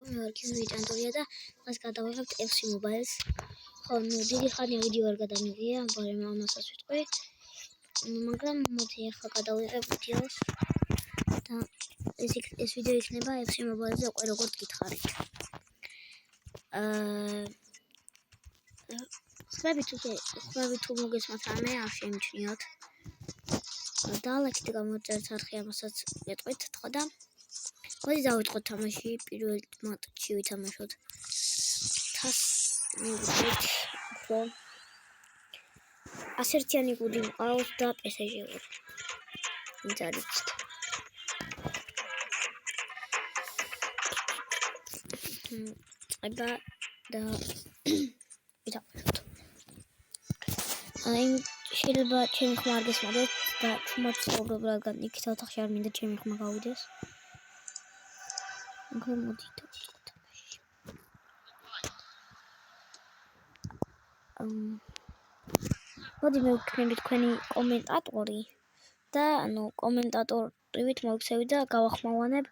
მე ვარ კიზვიტანტოვია და მას გადავიღებთ FC Mobile-ს. ხო, დიდი ხანია ვიდეო არ გადამიღია, მაგრამ ამასაც ვიტყვი. მაგრამ მოდი ახლა გადავიღებ ვიდეოს და ეს ვიდეო იქნება FC Mobile-ზე უკვე როგორც გითხარით. ხმები თუ მოგესმათ რამე არ შემჩნიოთ. და ლაიქით გამოწერთ არხი ამასაც ვიტყვით თქვა და მოდი დავიწყოთ თამაში. პირველ მატჩი ვითამაშოთ. თას მივიდეთ. ხო. 101-იანი გუდი მყავს და PSG ვარ. ინტერესით. აბა და ვითამაშოთ. აი შეიძლება ჩემი ხმა არ გესმოდეთ და თუმცა ცხოვრობ რადგან იქით ოთახში არ მინდა ჩემი ხმა გავიდეს. მაგრამ მოდი დავიწყოთ თამაში. მოდი მე ვქნები თქვენი კომენტატორი და კომენტატორივით მოვიქცევი და გავახმოვანებ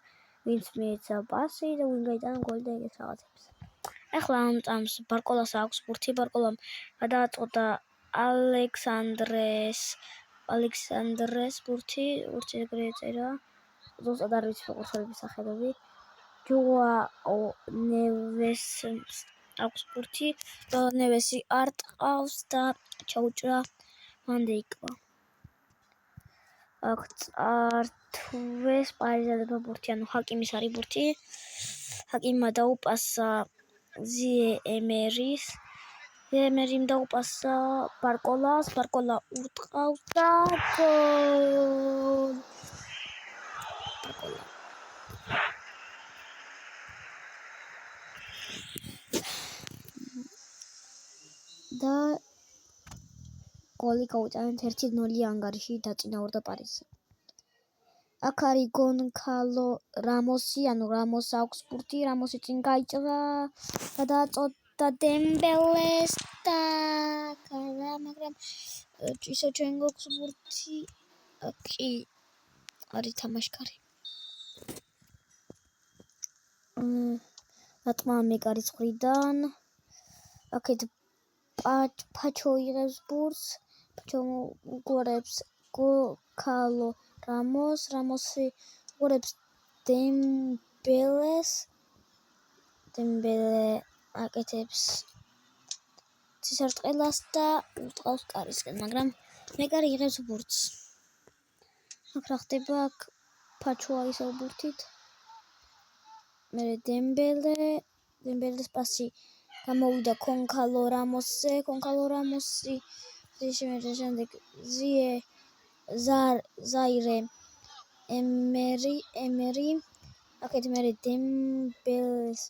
ვინც მიეცა პასი და ვინ გაიტანა გოლი და ეგეთ რაღაცებს. ახლა ამ წამს ბარკოლას აქვს ბურთი. ბარკოლამ გადააწყვეტა ალექსანდრეს ბურთი ეგრე ეწერა. ზუსტად არ ვიცი ფეხბურთელების სახელები. ჯოაო ნევეს აქვს ბურთი. ნევესი არ ტყავს და ჩაუჭრა მანდეიკმა. აქ წართვეს პარიზადება ბურთი, ანუ ჰაკიმის არის ბურთი. ჰაკიმმა დაუპასა ზიე ემერიმ დაუპასა ბარკოლას. ბარკოლა ურტყავს და გოლ. ბარკოლა და გოლი გაუტანეთ 1-0 ანგარიში დაწინაურდა პარიზი. აქ არის გონკალო რამოსი, ანუ რამოს აქვს ბურთი. რამოსი წინ გაიჭრა, გადააწყვეტა დემბელეს და მაგრამ ისო ჩვენ გვაქვს ბურთი. კი არის თამაშკარი. რატმა მეკარის მხრიდან აქეთ ფაჩო იღებს ბურთს. ფაჩო უგორებს გონკალო რამოსი უგორებს დემბელეს. დემბელე აკეთებს ცისარტყელას და უტყავს კარისკენ, მაგრამ მეკარი იღებს ბურთს. აქ რა ხდება? აქ ფაჩოა ისევ ბურთით. მე დემბელეს პასი გამოვიდა გონკალო რამოსზე. გონკალო რამოსი შემდეგ ზიე ზაირე ემერი აქეთ მე დემბელეს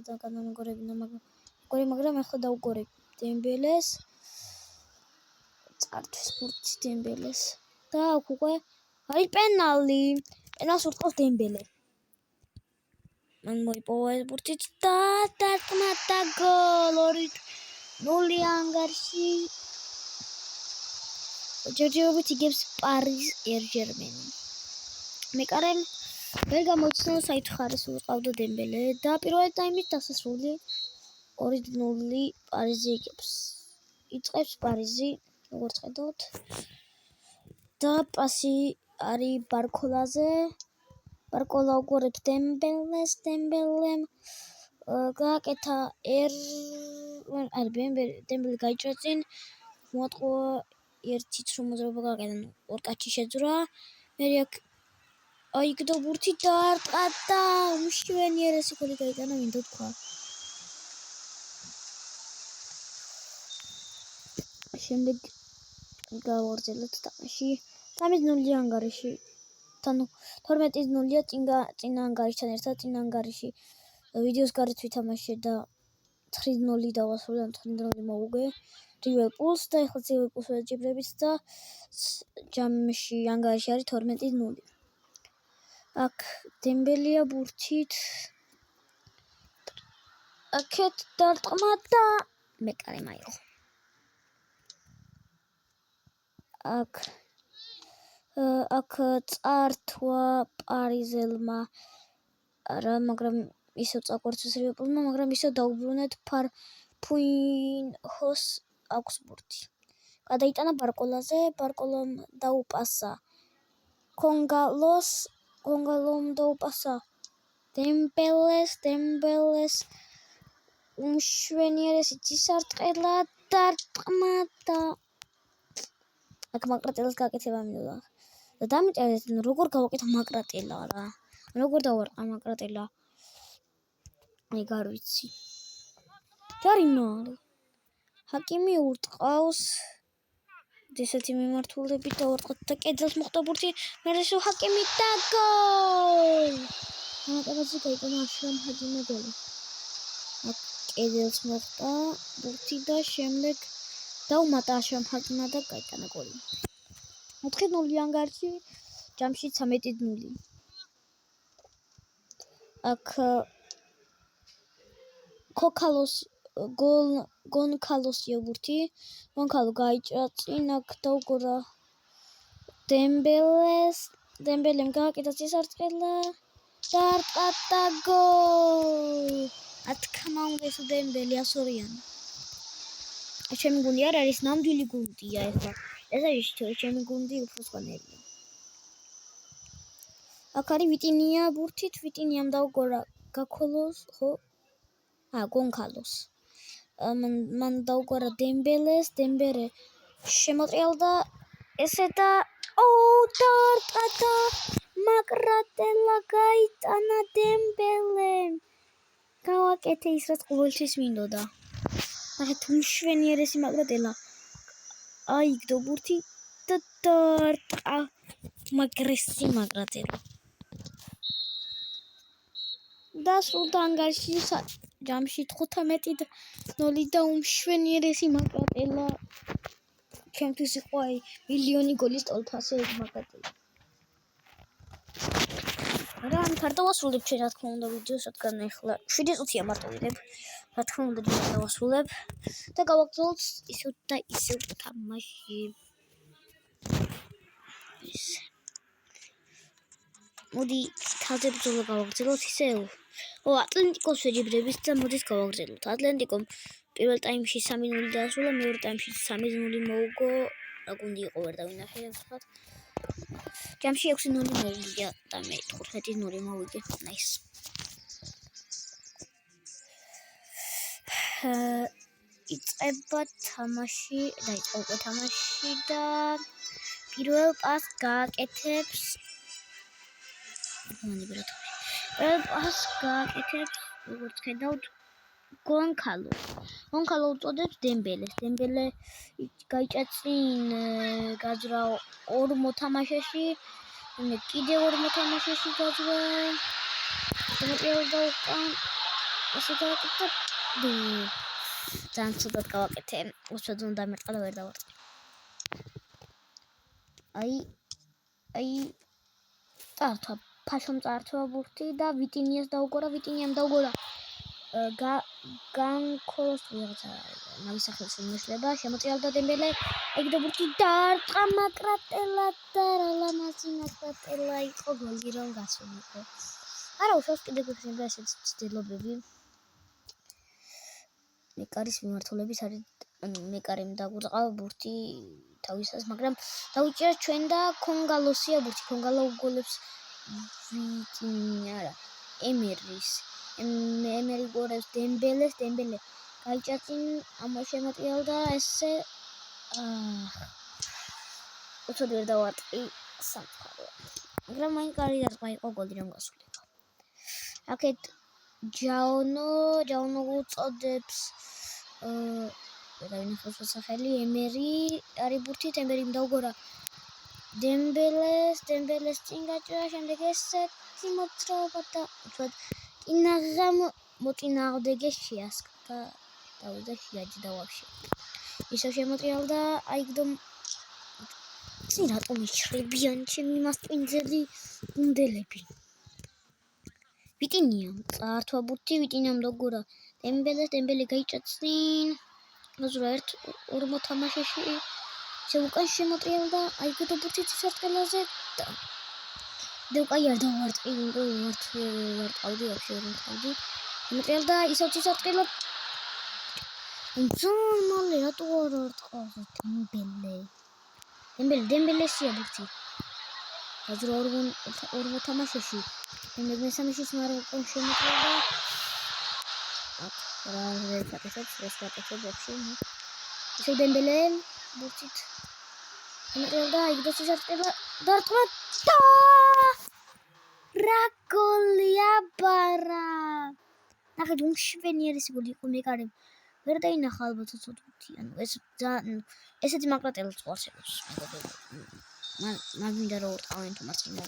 და განამგორებინა, მაგრამ ახლა დაუგორებ დემბელეს. წართვის ბურთი დემბელეს და აქ უკვე არის პენალი. პენალს ურტყავს დემბელე. მან მოიპოვა ეს ბურთი და დარტყმადა გოლ 2-0 ანგარიში. ჯერჯერობით იგებს პარიზ ერჟერმენი. მეკარემ ვერ გამოიცნო საით ხარეს უყავდა დემბელე და პირველი ტაიმის დასასრული 2-0 პარიზი იგებს. იწყებს პარიზი, როგორც ხედავთ. და პასი არის ბარკოლაზე. ბარკოლა უგორებს დემბელეს. დემბელემ გააკეთა დემბელე გაიჭრა წინ. მოატყუა ერთიც რომ მოძრაობა გააკეთა, ორ კაცი შეძრა. მე აქ აიგდო ბურთი დაარტყა და უშვენიერესი გოლი გაიტანა, მინდა თქვა. შემდეგ გავაგრძელოთ თამაში. 3-0 ანგარიში. 12-0-ია წინ ანგარიშთან ერთად. წინ ანგარიში ვიდეოს გარეთ ვითამაშე და 3-0 დავასრულე, 3-0 მოვუგე რივერპულს და ეხლა რივერპულს ვეჯიბრებით და ჯამში ანგარიში არის 12-0. აქ დემბელეა ბურთით. აქეთ დარტყმა და მეკარე მაიღო. აქ წართვა პარიზელმა, მაგრამ ისევ წაგვარცეს ლივერპულმა, მაგრამ ისევ დაუბრუნეთ ფუინჰოს აუგსბურგი. გადაიტანა ბარკოლაზე, ბარკოლამ დაუპასა კონგალომ დაუპასა დემბელეს უმშვენიერესი წისარტყელა დარტყმა და აქ მაკრატელას გაკეთება მინდოდა. და დამიწერეთ როგორ გავაკეთე მაკრატელა რა. როგორ დავარყა მაკრატელა. ეგ არ ვიცი. ჯარიმალი. ჰაკიმი ურტყავს ესეთი მიმართულებით დავარყოთ და კედელს მოხდა ბურთი, მერე შევ ჰაკიმი და გოლ! მაკრატელაზე გაიტანა აშრაფ ჰაკიმმა გოლი. კედელს მოხდა ბურთი და შემდეგ დაუმატა აშრაფ ჰაკიმმა და გაიტანა გოლი. 4-0 ანგარიში, ჯამში 13-0. აქ გონქალოსია ბურთი, გონქალო გაიჭრა წინ, აქ დაუგორა დემბელემ გააკეთა წისარტყელა და არტყა და გოლ! რა თქმა უნდა ეს დემბელი 100-იანი. ჩემი გუნდი არ არის ნამდვილი გუნდია ეხლა. ეს არის ჩემი გუნდი უფრო სხვანაირია. აქ არის ვიტინია ბურთით, ვიტინიამ დაუგორა გონქალოს. მან დაუგორა დემბელე შემოტრიალდა ესე და დაარტყა მაკრატელა გაიტანა დემბელემ. გავაკეთე ის რაც ყოველთვის მინდოდა. ნახეთ უმშვენიერესი მაკრატელა. აიგდო ბურთი და დაარტყა მაგრესი მაკრატელა. დასრულდა ანგარიში ჯამში 15-0 და უმშვენიერესი მაკრატელა. ჩემთვის იყო მილიონი გოლის ტოლფასე ეგ მაკრატელა. რა არ დავასრულებ ჩვენ რა თქმა უნდა ვიდეოს, რადგან ახლა 7 წუთია მარტო ვიდებ. რა თქმა უნდა დავასრულებ და გავაგრძელოთ ისევ და ისევ თამაში. მოდი თავზე ბრძოლა გავაგრძელოთ ისევ. ატლენტიკოს ვეჯიბრების და მოდით გავაგრძელოთ. ატლენტიკომ პირველ ტაიმში 3-0 დაასრულა, მეორე ტაიმში 3-0 მოუგო. რა გუნდი იყო ვერ დავინახე ვთქვათ. ჯამში 6-0 მოუგია და მე 15-0 მოვიგე. ნაის. იწყება თამაში და პირველ პასს გააკეთებს როგორც ხედავთ გონქალო უწოდებს დემბელეს. დემბელე გაიჭრა წინ, გაძრა ორ მოთამაშეში, კიდე ორ მოთამაშეში გაძრა. შემოწიოდა უკან ესე გააკეთა ძალიან ცუდად გავაკეთე. უსწრაფოდ დამერტყა და ვერ დავარყე. წართვა ფაშომ წართვა ბურთი და ვიტინიას დაუგორა. ვიტინიამ დაუგორა განქოლოს ვიღაცა მაგის სახელს იმეშლება. შემოწიალდა დემბელე, ეგ და ბურთი დაარტყა მაკრატელა და რა ლამაზი მაკრატელა იყო, გოლი რომ გასულიყო. არა უშავს კიდე გვიხსენდა ესეთი ცდილობები. მეკარის მიმართულების არის მეკარემ დაგვიწყა ბურთი თავისას, მაგრამ დაუჭირა ჩვენ და კონგალოსია ბურთი. კონგალო უგოლებს ვიტინია არა ემერი გორებს დემბელე გაიჭრა წინ, შემოწიალდა ესე უცოდ ვერ დავარტყი სამწუხაროა, მაგრამ მაინც კარი დარტყმა იყო, გოლი რომ გასულიყო. აქეთ ჯაუნო უწოდებს დავინახოთ სახელი ემერი არის ბურთით, ემერიმ დაუგორა დემბელეს წინ გაჭრა, შემდეგ ესეთი მოძრაობა და უცოდ კინაღამ მოწინააღმდეგე შეასკდა, დავიდა შეაჯდა ვაფშე. ისევ შემოწიალდა, აიგდო წინ რატომ იჩრებიან ჩემი მასპინძელი გუნდელები. ვიტინიამ წართვა ბურთი, ვიტინიამ დაუგორა დემბელე გაიჭრა წინ, გაძრა ორ მოთამაშეში, უკან შემოტრიალდა, აიგდო ბურთი წისარტყელაზე და კაი არ დავარტყი ვარტყავდი вообще ვერ მთავდი მეტრიალ და ისევ ცისარტყელად ძალიან მალე რატო არ არტყავს დემბელესია ბურთი გაძრო ორ თამაშში მესამეში მაგრამ შემოწევდა აქ რა რეკეთებს вообще ისევ დემბელე ბურთით მეტრიალ და იქ ცისარტყელა დარტყმა რა გოლია ბარა ნახეთ უმშვენიერესი გოლი იყო მეკარემ ვერ დაინახა ალბათ ცოტათი ანუ ეს ესეთი მაკრატელი წვარს ელოს მაგ მინდა რომ ვტყავენ თუ მარცხინა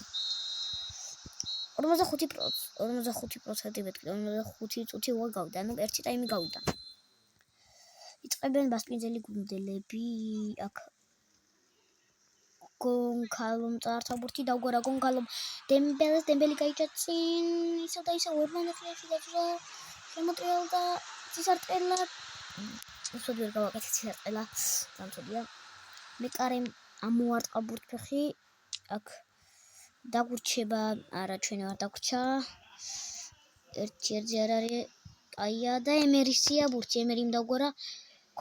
45% მეთქი 45 წუთი ვაგავდა ანუ ერთი ტაიმი გავიდა იწყებენ ბასპინძელი გუნდელები აქ გონკალომ წართა ბურთი დაუგარა გონკალომ დემბელი გაიჭა წინ ისევ და ისევ ორმანეთიაში დაძრა შემოტრიალდა ცისარტყელა უსოდ ვერ გავაკეთე ცისარტყელა დამწოდია მეკარემ ამოარტყა ბურთფეხი აქ დაგურჩება არა ჩვენ არ დაგვრჩა ერთ-ერთი არ არის კაია და ემერისია ბურთი ემერიმ დაუგარა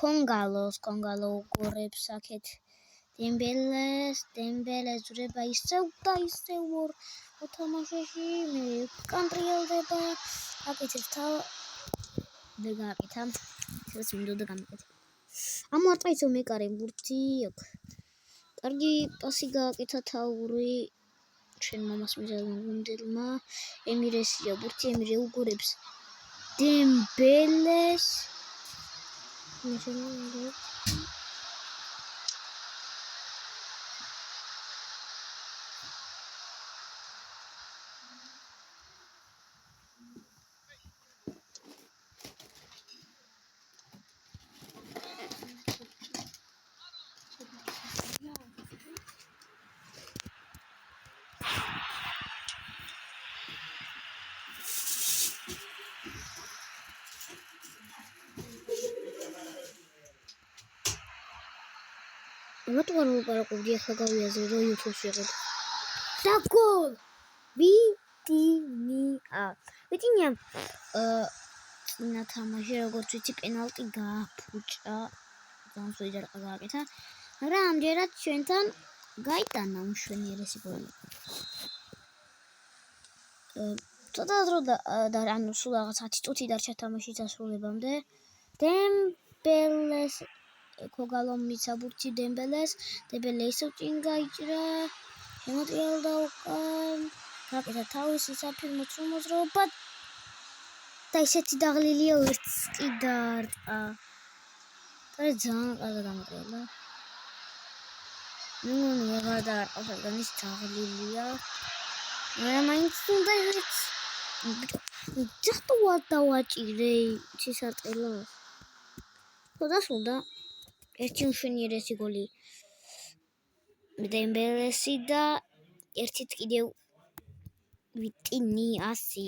კონგალო გორებს აქეთ დემბელეს ზრება ისევ და ისევ ორ თამაშში მე კონტრიალდება აკეთებს და გააკეთა ეს მინდოდა გამეკეთე ამოარტყა ისევ მეკარემ ბურთი აქ კარგი პასი გააკეთა თაური ჩვენ მამას მიზელმა ემირესია ბურთი ემირე უგორებს დემბელეს რატო არ ვაპარაკობდი ახლა გავიაზრე რომ YouTube-ში ეყიდე და გოლ ვიტინიამ წინა თამაში როგორც ვიცი პენალტი გააფუჭა ძალიან სულ იძარყა გააკეთა მაგრამ ამჯერად ჩვენთან გაიტანა უმშვენიერესი გოლი ცოტა დრო და ანუ სულ რაღაც 10 წუთი დარჩა თამაშის დასრულებამდე დემბელეს კოგალომ მიცა ბურთი დემბელეს ისევ წინ გაიჭრა შემოტრიალდა უკან გააკეთა თავისი საფირმო მოძრაობა და ისეთი დაღლილია ვერც კი დაარტყა და ძალიან კარგად ამოტრიალდა ნუ აღარ დაარტყა რადგან ის დაღლილია მაგრამ მაინც უნდა ეს ჯახტო დავაჭირე ცისარტყელა დასრულდა ერთი უმშვენიერესი გოლი დემბელესი და ერთით კიდევ ვიტინიასი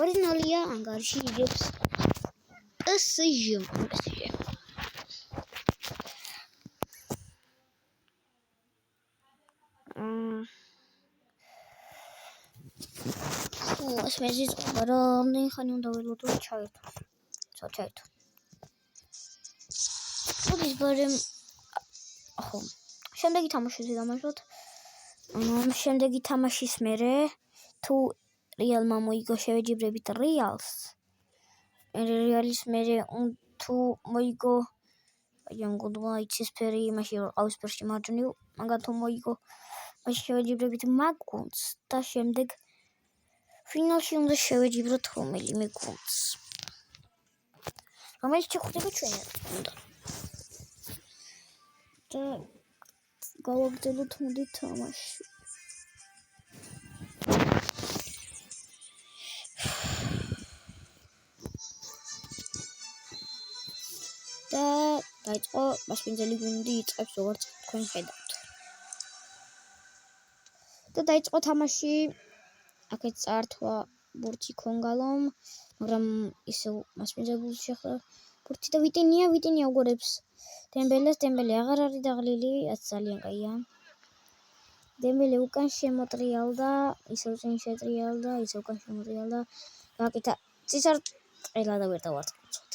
2-0-ია ანგარიში იგებს PSG ეს მეზის რამდენი ხანი უნდა ველოდო ჩაერთო ოდის ბარემ ხო შემდეგი თამაშები გამარჯვოთ შემდეგი თამაშის მერე თუ რეალმა მოიგო შევეჯიბრებით რეალის მერე თუ მოიგო იანგოდმა იცისფერი იმაში რომ ყავისფერში მარჯვნივ მაგათ თუ მოიგო მაშინ შევეჯიბრებით მაგ გუნდს და შემდეგ ფინალში უნდა შევეჯიბროთ რომელიმე გუნდს რომელიც შეხვდება ჩვენ და გავაგრძელოთ მოდი თამაში და დაიწყო მასპინძელი გუნდი იწყებს როგორც თქვენ ხედავთ და დაიწყო თამაში აქეთ წართვა ბურთი კონგალომ მაგრამ ისევ მასპინძელი შეხვდა ბურთი და ვიტინია უგორებს დემბელე აღარ არის დაღლილი რაც ძალიან კაია დემბელე უკან შემოტრიალდა, ისევ წინ შეტრიალდა, ისევ უკან შემოტრიალდა. გაკეთა წინსარტყელა და ვერ დავარწმუნოთ.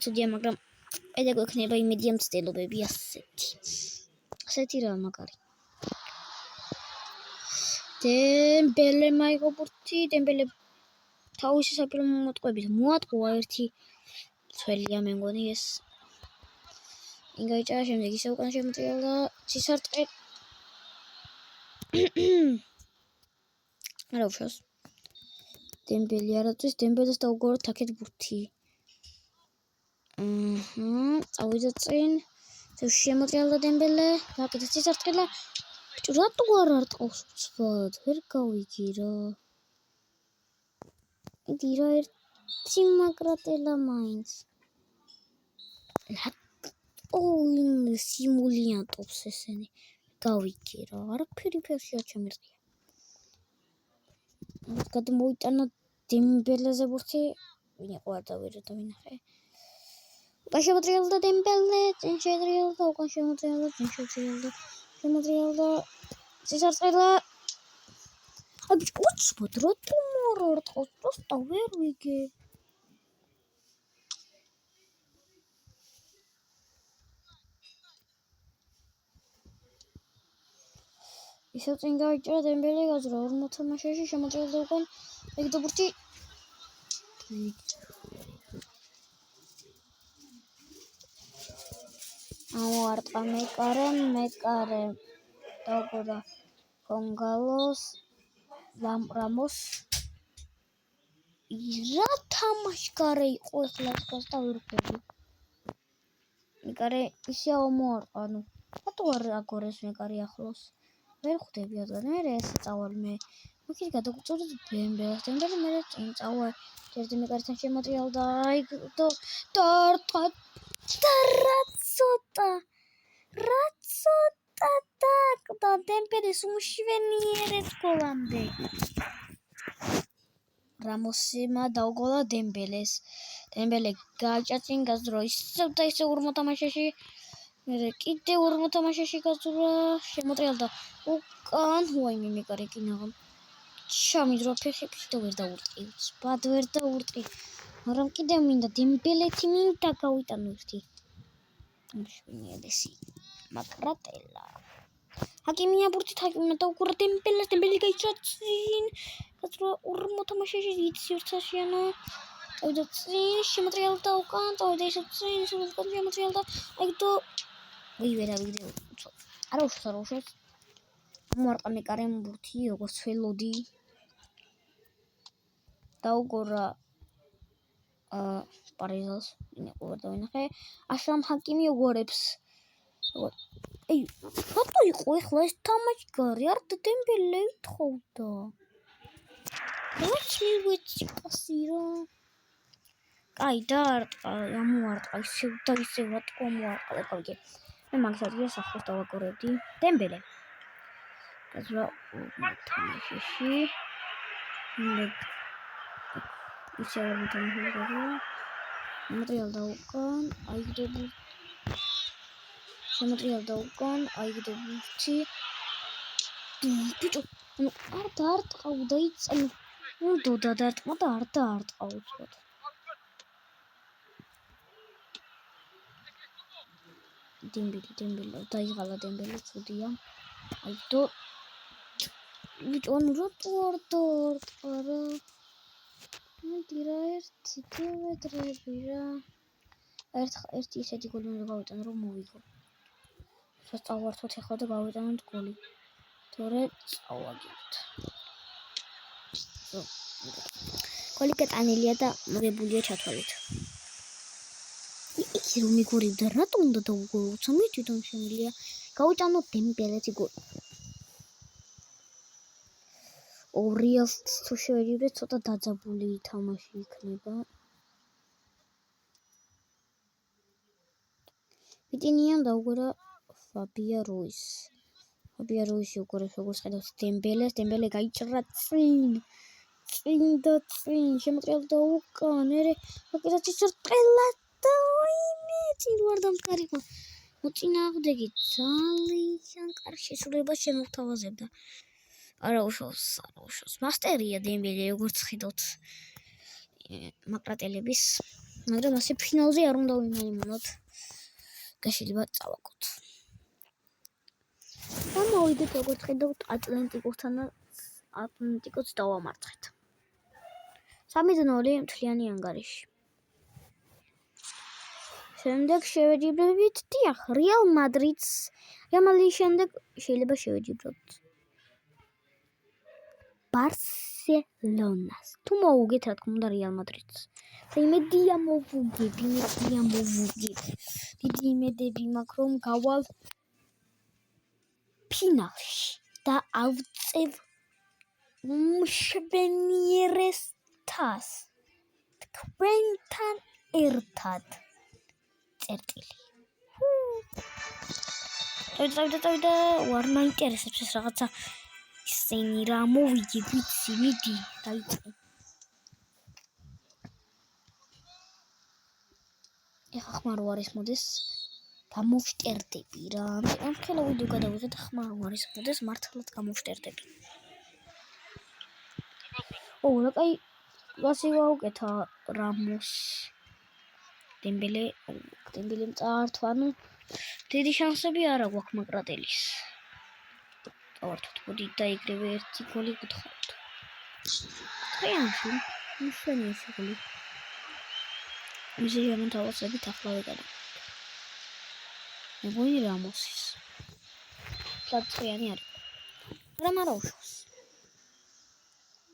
ცუდია, მაგრამ ედე გვექნება იმედი ამ ცდილობები ასეთი რა მაგარი. დემბელე მაიღო ბურთი, დემბელე თავისი საფილმო მოტყუებით მოატყუა ერთი ცველია მე მგონი ეს. ინგაიჭარა შემდეგ ისევ უკან შემოტრიალდა, წინსარტყე არა უშავს. დემბელი არაწვის, დემბელეს დაუგოროთ აქეთ ბურთი. წავიდა წინ, შემოტრიალდა დემბელე, გაკეთა წინსარტყელა. ბიჭო, რატო არ არტყავს უცბად? ვერ გავიგე რა. იდი რა ერთი მაგრატელა მაინც. რატო სიმულიანტობს ესენი? გავიგე რა, არაფერი ფერში არ ჩამერყია. გადმოიტანა დემბელეზე ბურთი, ვინ იყო არ დავერე და ვინახე. უკან შემოტრიალდა დემბელე, წინ შეტრიალდა, უკან შემოტრიალდა, წინ შემოტრიალდა, წინსარტყელა. აი ბიჭო, უცბად რატომ არ არტყავს? პროსტა ვერ ვიგე. ისევ წინ გაიჭრა დემბელე, გაძრა ორ მოთამაშეში, შემოტრიალდა უკან, აიგდო ბურთი. ამოარტყა მეკარე დაუგორა გონგალოს რამოს. რა თამაშგარე იყო ეხლა ეს და ვერ ხვდები. მეკარე ისე ამოარტყა, ნუ რატო არ აგორეს მეკარე ახლოს? ვერ ხვდები ადგან, მე ესე წავალ მე. მოკით გადაგუწევდი დემბელეს, დემბელე მე წინ წავალ. ერთი მეკარეთან შემოტრიალდა, აიგდო და არტყა და რა ცოტა დემბელეს უმშვენიერეს გოლამდე. რამოსმა დაუგოლა დემბელეს. დემბელე გააჭა წინ გაძრა ისევ და ისევ ორ მოთამაშეში. მე კიდე ორ მოთამაშეში გაძრა, შემოტრიალდა უკან, ვაიმე მეკარე კინაღა. ჩამიდრა ფეხებში და ვერ დაურტყი. უცბად ვერ დაურტყი. მაგრამ კიდე მინდა დემბელეთი მინდა გავიტანო ერთი. მშვენიერესი მაგრატელა. ჰაკიმია ბურთით ჰაკიმია დაუგორა დემბელეს, დემბელი გაიჭრა წინ. გაძრა ორ მოთამაშეში იცი ერთაშიანა. წავიდა წინ, შემოტრიალდა უკან, წავიდა ისევ წინ, უკან შემოტრიალდა, აიგდო. ვერ ავიგდე. არა უშავს. მოარტყა მეკარემ ბურთი, როგორც ველოდი. დაუგორა პარიზას, ვინაყო ვერ დავინახე. აშრამ ჰაკიმი უგორებს. აი, რატო იყო ეხლა ეს თამაშგარი? არ დემბელე ითხოვდა. რაც მივეცი პასი რა. აი, დაარტყა, ამოარტყა, ისევ და ისევ რატო ამოარტყა? ვერ გავიგე. მე მაგას ადგილას ახლოს დავაგორებდი. დემბელე. გაძრა თამაშში. ისევ არ მოთამაშეში გაძრა. შემოტრიალდა უკან, აიგდო ბურთი. შემოტრიალდა უკან, აიგდო ბურთი. ბიჭო, არ დაარტყავ და იწამი. უნდა დაარტყმა და არ დაარტყა უცბად. დემბელე დაიღალა დემბელე ცუდია. აიგდო. ბიჭო, ანუ რატო არ დაარტყა რა? მოდი რა ერთი დავედრები რა. ერთი ისეთი გოლი უნდა გავიტანო რომ მოვიგო. წავართოთ ახლა და გავიტანოთ გოლი. თორე წავაგებთ. გოლი გატანილია და მოგებულია ჩათვალეთ. იქ რომ მიგორებდა რატო უნდა დაუგორო? მე თვითონ შემიძლია გავიტანოთ დემბელეთი გოლი. 2-0 თუ შევეჯიბრეთ, ცოტა დაძაბული თამაში იქნება. ვიტინიამ დაუგორა ფაბია რუისი უგორებს როგორც ხედავთ დემბელეს, დემბელე გაიჭრა წინ, შემოტრიალდა უკან, მერე აკეთა წინსარტყელა და ვაიმე, წინ ვარ დამყარიყო. მოწინააღმდეგე ძალიან კარგი შესრულებას შემოგთავაზებდა. არა უშავს მასტერია დემბელე როგორც ხედავთ მაკრატელების, მაგრამ ასე ფინალზე არ უნდა ვიმალიმუნოთ. შეიძლება წავაკოთ. მოვიდეთ როგორც ხედავთ ატლანტიკოს დავამარცხეთ. 3-0 მთლიანი ანგარიში. შემდეგ შევეჯიბრებით დიახ რეალ მადრიდს. რამალის შემდეგ შეიძლება შევეჯიბროთ ბარსელონას. თუ მოუგეთ რა თქმა უნდა რეალ მადრიდს. იმედია მოვუგებ. დიდი იმედები მაქვს რომ გავალ ფინალში და ავწევ მშვენიერეს თასს თქვენთან ერთად. წერტილი. წავიდა, ვარ მაინტერესებს ეს რაღაცა ისინი რა მოვიგე ვიცი, მიდი, დაიწყე. ეხა ხმარ ვარ ეს მოდეს გამოვშტერდები რა. ამ ხელა ვიდეო გადავიღეთ, ხმარ ვარ ეს მოდეს მართლაც გამოვშტერდები. რა კაი ვასი ვაუკეთა რამოს დემბელემ წაართვა, დიდი შანსები არა გვაქვს მაკრატელის. წავართვით, მოდი დაიგრევე ერთი გოლი გთხოვთ. ტრიანში, მშვენიერი გოლი. მიზერია მოთავაზებით ახლავე გადა. მეგონი რამოსის. საწყიანი არის. მაგრამ არა უშავს.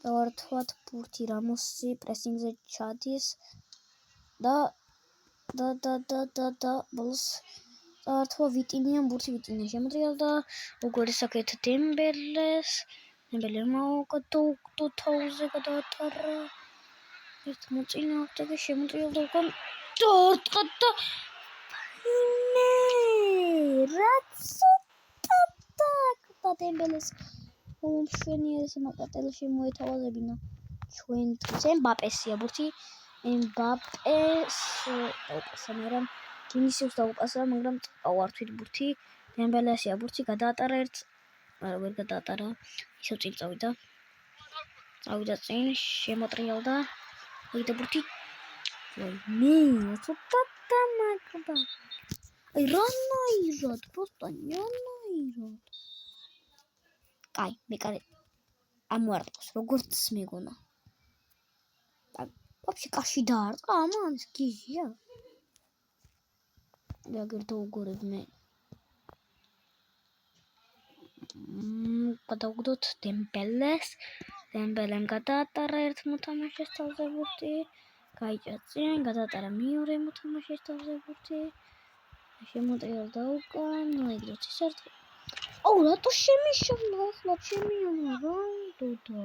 დავართვათ ბურთი რამოსი პრესინგზე ჩადის და ბოლოს წაართვა ვიტინიამ ბურთი ვიტინია შემოტრიალდა უგვარი საკეთ დემბელემ გადაუგდო თავზე გადაატარა ერთ მოწინააღმდეგე შემოტრიალდა უკან დაარტყა და რაც უტატაკდა დემბელეს მშვენიერეს მაკრატელში მოეთავაზებინა ჩვენთვის ემბაპესია ბურთი ემბაპეს მაგრამ ვინისიუს დაუპასა, მაგრამ წავართვით ბურთი დემბელესია ბურთი გადაატარა ერთ მაგრამ ვერ გადაატარა ისევ წინ წავიდა წინ შემოტრიალდა აიდა ბურთი ცოტა აი რანაირად კაი მეკარე ამوارდოს როგორც მეგონა ვაფშე კაში დაარტყა ამან გიჟია დაგერდო უგორებმე გადავგდოთ დემბელემ გადაატარა ერთ მოთამაშეს თავზე ბურთი გაიჭაწიან გადაატარა მეორე მოთამაშეს თავზე ბურთი შემოტრიალდა უკან აიგდოთ ის ერთხელ რატო შემიშალა ახლა შემიანა რა უნდოდა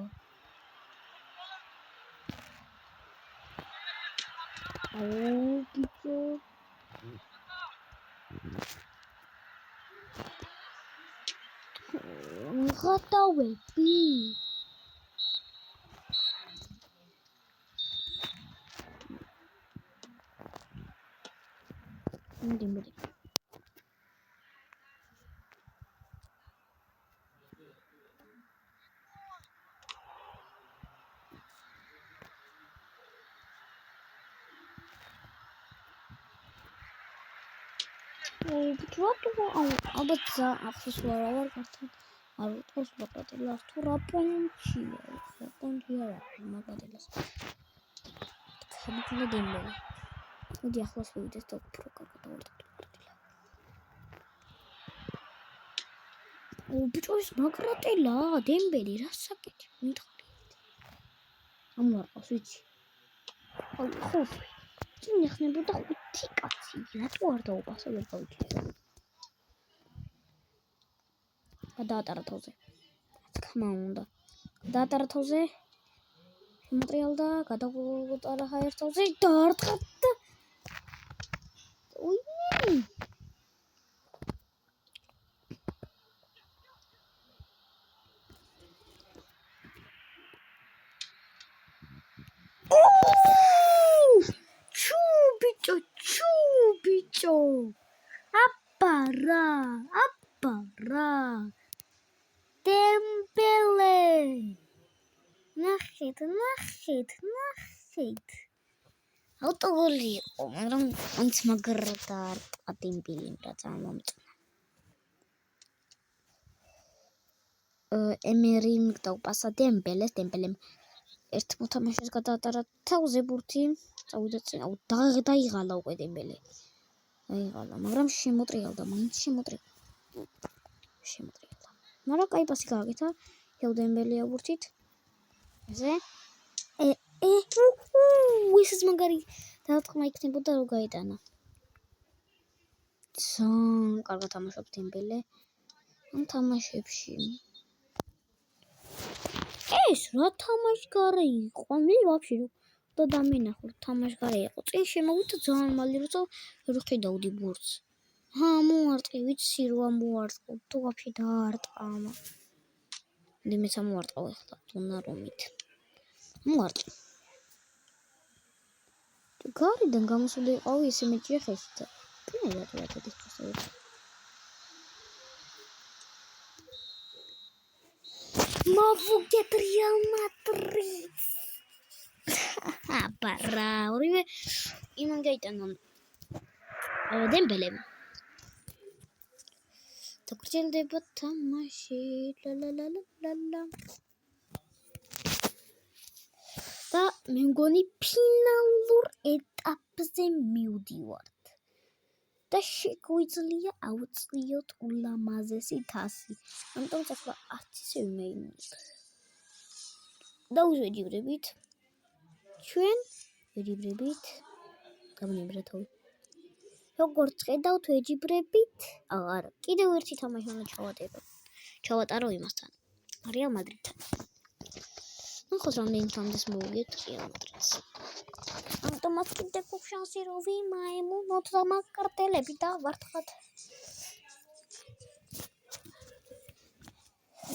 ბიჭო გადავები მოდი ალბათ ახსოვს ვარ გასთან არ ვიტყვის მაკრატელას თუ რა პონჩია მაკრატელას ხმათა დემბელე მოდი ახლოს ვიდეთ და უფრო კარგად დავარტყოთ მაკრატელა ბიჭო ეს მაკრატელა დემბელე რა საკეთე მითხარით ამვარყავს ვიცი ხო წინ ეხნებოდა 5 კაცი რატო არ დაუპასა ვერ გავიქცე გადაატარა თავზე თქმა უნდა გადაატარა თავზე შემოტრიალდა გადაუტარა ერთ თავზე დაარტყა და უინი ჩუ ბიჭო აპა ნახეთ. ავტოგოლი იყო, მაგრამ ანც მაგრა და დემბელი რა წარმომწნა. ემერიმ დაუპასა დემბელემ ერთ მოთამაშეს გადაატარა თავზე ბურთი, წავიდა წინ, დაიღალა უკვე დემბელი. დაიღალა, მაგრამ შემოტრიალდა. მაგრამ კაი პასი გააკეთა დემბელია ბურთით. ესე ისიც მაგარი დაარტყმა იქნებოდა რომ გაეტანა. ძალიან კარგად თამაშობს დემბელე ამ თამაშებში. ეს რა თამაშგარე იყო? მე ვაფშე და დამენახო თამაშგარე იყო. წინ შემოვიდა ძალიან მალე როცა ვერ ხედავდი ბურთს. მოარტყი, ვიცი რა მოარტყო. თუ ვაფშე დაარტყა. მეც მოარტყავ ახლა თუნა რომით. მოარტყი. გარიდან გამოსული იყავი ესე მეჭია ხესთან. პირადად რა თქოს პროსტა. მოვუგეთ რეალ მადრიდს. აბარა, ორივე იმან გაიტანა. დემბელემ. დაგრძელდება თამაში. ლა. და მე მგონი ფინალურ ეტაპზე მივდივართ. და შეგვიძლია ავწიოთ ულამაზესი თასი. ამიტომ ახლა 10 ისე ვიმეიმუნებ. და ვეჯიბრებით. ჩვენ ვეჯიბრებით. გამნიბრა თავი. როგორც ხედავთ ვეჯიბრებით. აღარ. კიდევ ერთი თამაში უნდა ჩავატარო იმასთან. რეალ მადრიდთან. ნახოთ რამდენი თამდეს მოვუგეთ რეალ მადრიდს. ამიტომაც კიდევ გქონდა შანსი რომ ვიმაიმუნოთ და მაგ კარტელები და ვარტყათ.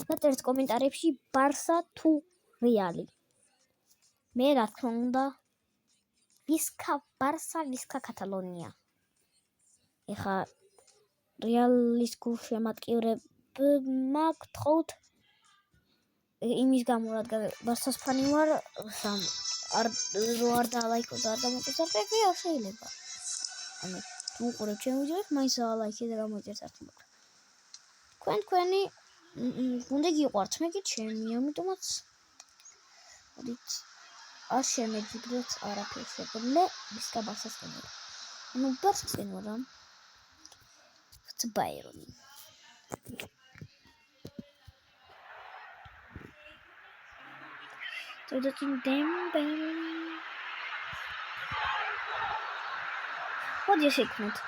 ნაწერთ კომენტარებში ბარსა თუ რეალი. მე რა თქმა უნდა ვისკა ბარსა, ვისკა კატალონია. ეხა რეალის გულშემატკივრებმა გთხოვთ იმის გამო რადგან ბარსას ფანი ვარ, არ დალაიქოთ და არ დამოწესრიგე არ შეიძლება. ანუ თუ უყურებთ ჩემ ვიდეოს, მაინც დალაიქეთ და გამოიწერთ. თქვენი უნდა გიყვართ, მე კი ჩემი, ამიტომაც მოდით არ შემეჯიბროთ არაფერს, მე ვისკა ბარსას ვარ. ანუ ბარსას ვარ რა. Bayern. Tot in Dembele. Wat is ik met?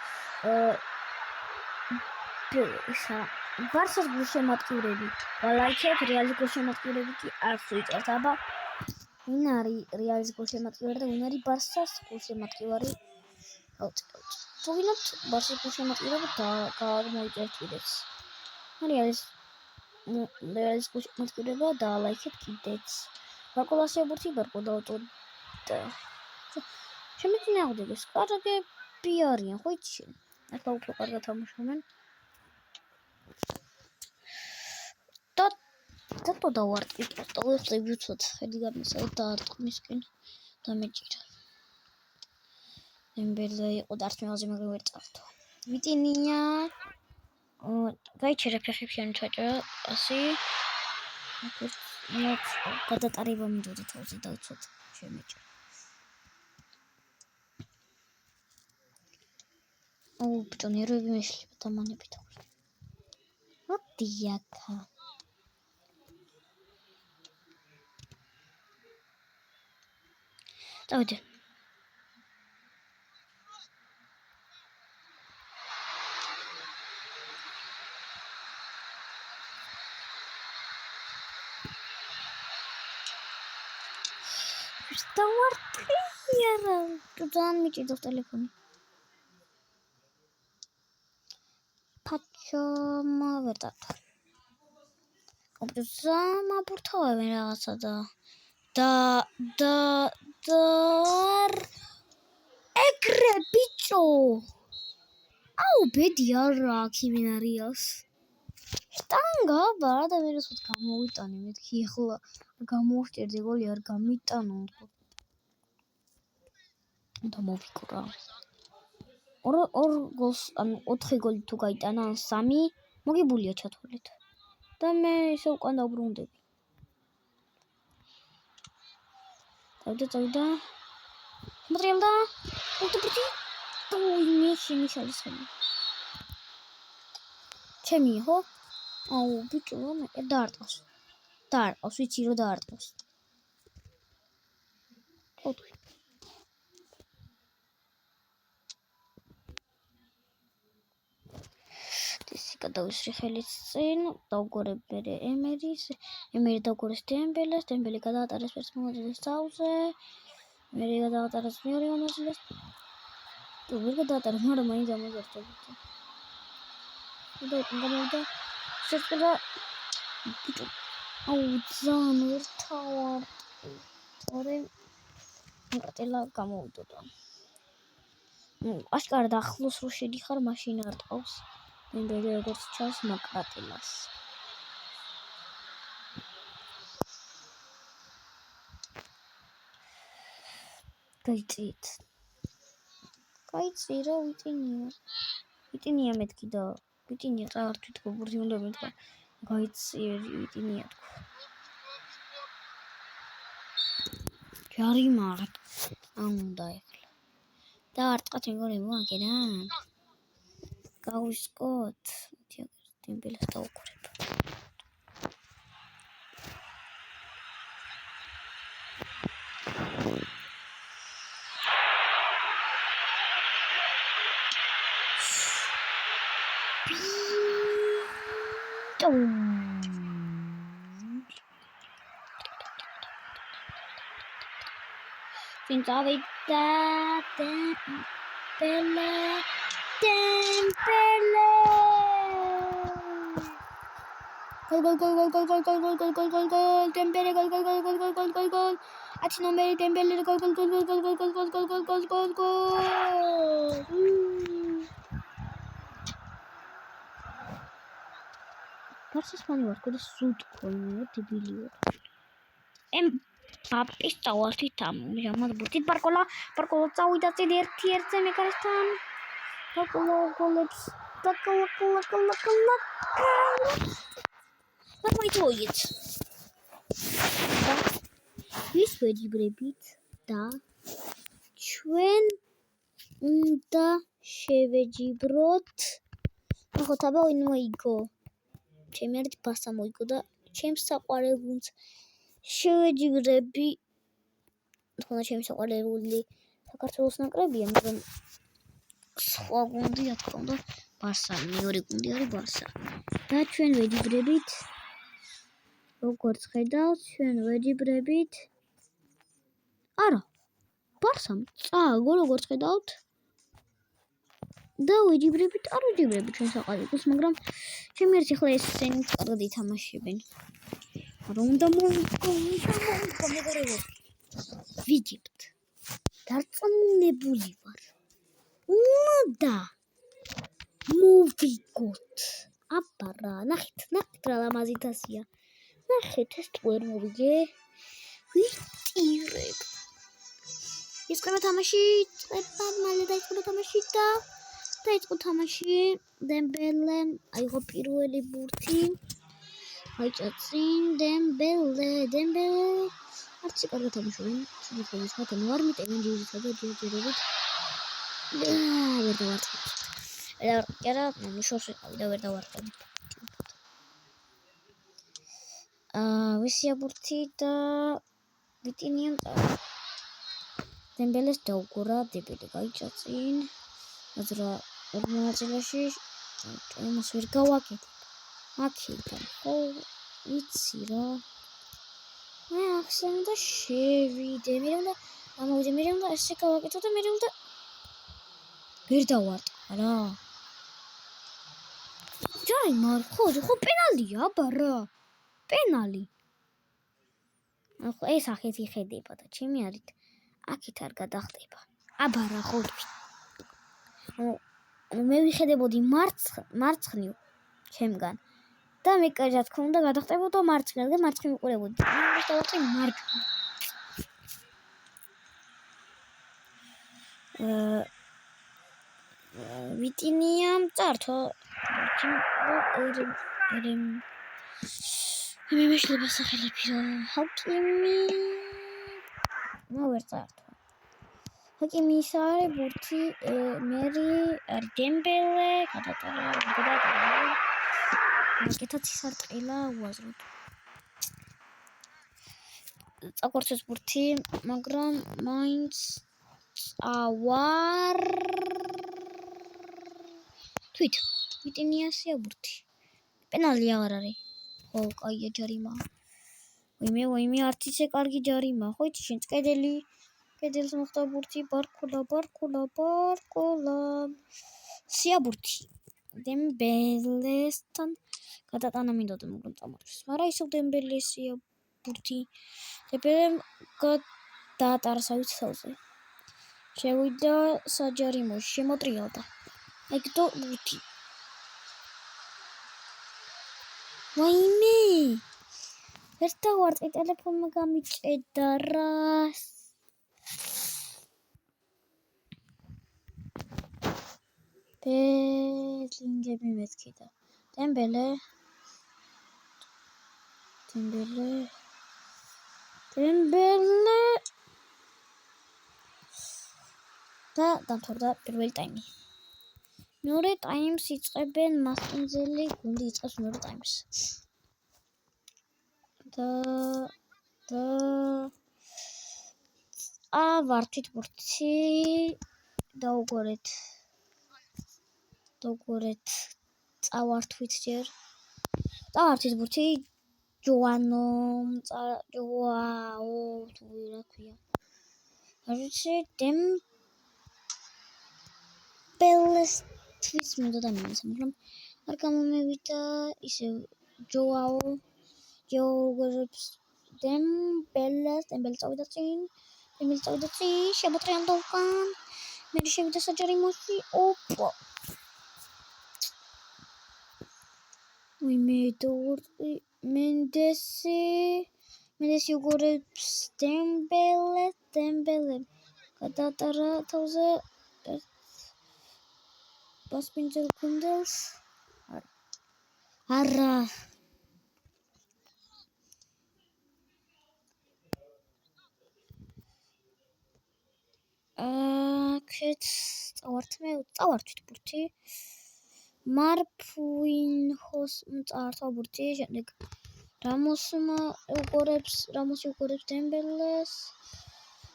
Barsa's გულშემატკივრები. Გალაიქეთ რეალის გულშემატკივრები კი არ ვიწევთ, აბა ვინ არის რეალის გულშემატკივარი და ვინ არის ბარსას გულშემატკივარი? თუ ვინოთ ბარსას გულშემატკივრები გამოიწერთ ვიდეოს. რეალის გულშემატკივრება დალაიქეთ კიდეც. ბარკოლასიაბურთი ბარკო დავტოვდა. შემეძინა აღდგეს კარგები არიან, ხო იცი? ახლა უფრო კარგად თამაშობენ. და დავარტყი პროსტა ვიხლებიუცოთ ხედი გამისავთ და არტყმისკენ დამეჭირა. დემბელე იყო და არც მევალზე მაგრამ ვერ წავთო. ვიტინია გაიჩერა ფეხებში ან ჩაჭრა პასი. აქ გადატარება მინდოდა თავზე დავცოთ შემეჭრა. ბიჭო ნერვები მეშლება დამანებით აქვს. მოდიაკა დავიდე. დავარტყია ძალიან მიჭირდავს ტელეფონი. ფაჩომა ვერ დათვალ. კომპიუტერზე მაბურთავენ რაღაცა და ეგრე ბიჭო. აუ ბედი არა აქ იმენარიას. სტანგა ბარა და მე რუსოთ გამოვიტანე მეთქი ახლა გამოვჭერდი გოლი არ გამიტანო და მოვიკრა ორ გოლს ანუ 4 გოლი თუ გაიტანა ან 3 მოგიბულია ჩათვალეთ და მე ისე უკან დავბრუნდები წავიდა მოტრიალდა უტუპიტი მე შემიშალის ხელი ჩემი ხო აუ ბიჭო მე დაარტყავს ვიცი რომ დაარტყავს ოთხი ისე გადავისვრი ხელით წინ დავგორებ მე ემერი დავგორეს დემბელე გადაატარეს ერთ მონაწილეს თავზე მე გადაატარეს მეორე მონაწილეს თუ ვერ გადაატარეს მაგრამ მაინც ამოძერწებოდა და გამოვიდა შეწყდა ბიჭო აუ ძალიან ვერთავარ თორე მოკატელა გამოვიდოდა აშკარად ახლოს რო შედიხარ მაშინ არ ტყავს დემბელე როგორც ჩანს მაკრატელას გაიწი რა ვიტინია მეთქი და ვიტინია რა არ თვითონ ბურთი უნდა მეთქვა გაიწი ვიტინია თქვა ჯარი მართ აუნდა ეხლა და არტყა თემგორე მოაგერა გავისკოთ დემბელეს დავუყურებ წავიდა დემბელე გოლ დემბელე გოლ 10 ნომერი დემბელე გოლ გარსის მანი ვარ და სულ თქონია დებილი ვარ პაპის დავართით ამჟამად ბურთით პარკოლა წავიდა წინ 1-1-ზე მეკარესთან პარკოლა გოლებს პარკოლა და მოიწოიეთ ის ვეჯიბრებით და ჩვენ უნდა შევეჯიბროთ ახოთ აბა ვინ მოიგო ჩემი არის ბარსა მოიგო და ჩემს საყვარელ გუნდს შევეჯიბრები თქო ჩემი საყვარელი საქართველოს ნაკრებია მაგრამ სხვა გუნდია თქო და ბარსა მეორე გუნდი არის ბარსა და ჩვენ ვეჯიბრებით როგორც ხედავთ ჩვენ ვეჯიბრებით არა ბარსამ წააგო როგორც ხედავთ და ვეჯიბრებით არ ვეჯიბრებით ჩვენ საყვარელს მაგრამ ჩემი ერთი ხლა ესენი კარგად ითამაშებენ რომ უნდა მოვიგო ვიჯიბთ დარწმუნებული ვარ უნდა მოვიგოთ აბარა ნახეთ რა ლამაზითასია ნახეთ ეს თუ ვერ მოვიგე ვიტირებ ისყება თამაში მალე დაიწყო თამაში და დაიწყო თამაში დემბელემ აიღო პირველი ბურთი აიწაწინ დემბელე არც კარგად თამაშობენ შეგვიძლია მაგრამ არ მიტევენ ჯერითა და ჯერჯერობით ვერ დავარწმუნებ შორს ვიყავი და ვერ დავარწმუნებ ვისია ბურთი და ვიტინიამ დემბელეს დაუგორა დემბელე გაიწაწინ აზრა ორ მონაწილეში ჭემოს ვერ გავაკეთებ აქედან ხო იცი რა მე ახსენ და შევიდე მე უნდა ამოვიდე მე უნდა ესე გავაკეთო და მე უნდა ვერ დავარტყა რა ჯაი მარ ხო პენალია აბა რა პენალი ახლა ეს ახეთ იხედება და ჩემი არით აქეთ არ გადახდება აბა რა ხო მე ვიხედებოდი მარცხნივ ჩემგან და მე რა თქმა უნდა გადახტებოდა მარცხნივ და მარცხნივ ვიყურებოდი. მე დავაწყე მარცხნივ. ვიტინიამ წართო. მე მეშლება სახელები რა. ჰაკიმი ვერ წართო. ჰაკიმი ისარე ბურთი მერი დემბელე გადატარა. მოკეთაც ისარტყილა უაზროდ. წაგვარცეს ბურთი, მაგრამ მაინც წავარ თვით. ვიტინიასია ბურთი. პენალი აღარ არის. ხო, კაია ჯარიმა. ვიმე არც ისე კარგი ჯარიმა. ხო იცი შენ კედელს მოხდა ბურთი ბარკულა. სია ბურთი. დემბელესთან გადატანა მინდოდა მაგრამ წამოწეს. მაგრამ ისევ დემბელესია ბურთი. დემბელემ გადაატარა საით თავზე. შევიდა საჯარიმოში, შემოტრიალდა. ეგდო ბურთი. ვაიმე! ვერ დავარტყი ტელეფონმა გამიჭედა რა. ბელინგემი მეთქიდა. დემბელე და დამთავრდა პირველი ტაიმი. მეორე ტაიმს იწყებენ მასპინძელი გუნდი იწყებს მეორე ტაიმს. და ვართვით ბურთი დაუგორეთ წავართვით ჯერ. წავართვით ბურთი ჯოაო თუ რა ქვია. არჩე დემბელესთვის მინდოდა მინისა, მაგრამ არ გამომევიდა ისევ ჯოაო დემბელე წავიდა წინ, შემოტრიალდა უკან, მე შევიდა საჯარიმოში, ოპა. მენდესი უგორებს დემბელე გადაატარა თავზე მასპინძელ გუნდელს. არა აქეთ წავართვით ბურთი. მარფუინჰოს წაართვა ბურთი, შემდეგ რამოსი უგორებს დემბელეს.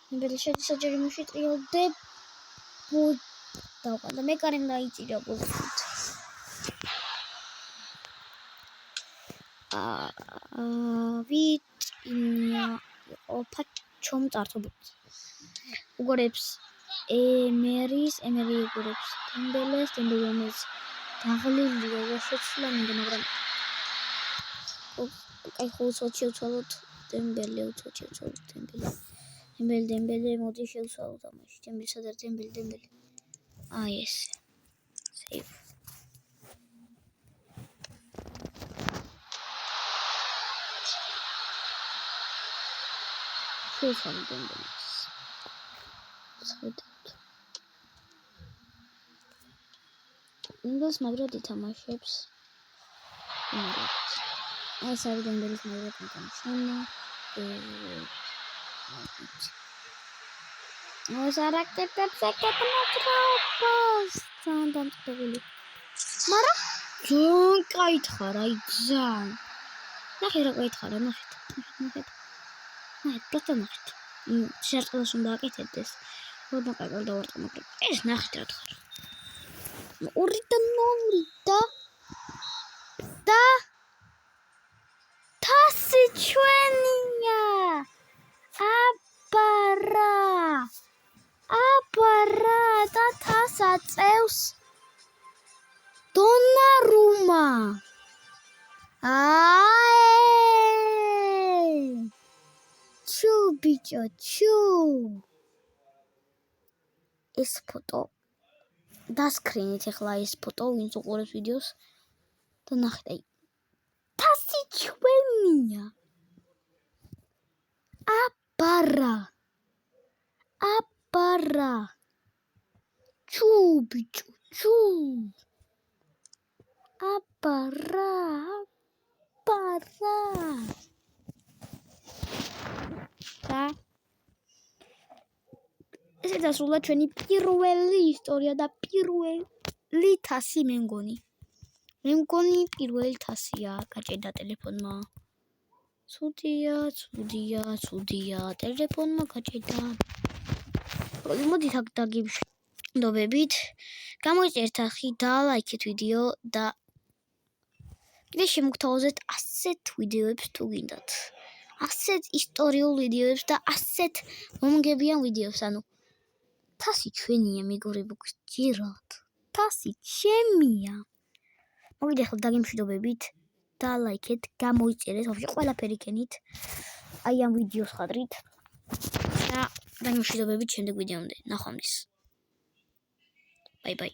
დემბელე შედის საჯარიმოში, ტრიალდება და მეკარემ დაიჭირა ბურთით. ვიტინია პაჩომ წაართვა ბურთი. უგორებს ემერი უგორებს დემბელეს დაღლილია რა შეცვლა მინდა, მაგრამ კაი ხო უცვალოთ დემბელე მოდი შევცვალოთ ამაში. დემბელე აი ეს სეივ. შევცვალე დემბელეს. ინგლს მაგრად ითამაშებს. ეს არის დემბელის მაგრად ითამაშება. ეს არაკეთებს ეკეთებს დამწყებული. მაგრამ ძალიან კაითხარა იგზან. ნახე რა კაითხარა, ნახეთ. პროსტა ნახეთ. შერწყდას უნდა აკეთებდეს. რომ დაკარგდა ვარტყა, მაგრამ ეს ნახეთ რა თქარა. 2-0 და თასი ჩვენია. აბარა და თას აწევს დონარუმა. ჩუ ბიჭო ჩუ. ეს ფოტო დასკრინით ახლა ეს ფოტო ვინც უყურებს ვიდეოს და ნახეთ აი შემია. აბარა. ჩუ ბიჭო, ჩუ. აბარა. და ესე დასრულა ჩვენი პირველი ისტორია და პირველი თასი მე მგონი პირველი თასია გაჭედა ტელეფონმა. ცუდია, ტელეფონმა გაჭედა. მოდით აქ დაგიმშვიდობებით. გამოიწერთ ახი და ლაიქეთ ვიდეო და კიდე შემოგთავაზეთ ასეთ ვიდეოებს თუ გინდათ. ასეთ ისტორიულ ვიდეოებს და ასეთ მომგებიან ვიდეოებს. ანუ თასი ჩვენია მეგობრებო, გჯერათ. თასი ჩემია. მოგიდეთ ახლა დაგიმშვიდობებით და ლაიქეთ, გამოიწერეთ, ვაფშე ყველაფერი კენით. აი ამ ვიდეოს ხადრით. და დაგიმშვიდობებით შემდეგ ვიდეომდე. ნახვამდის. Bye bye.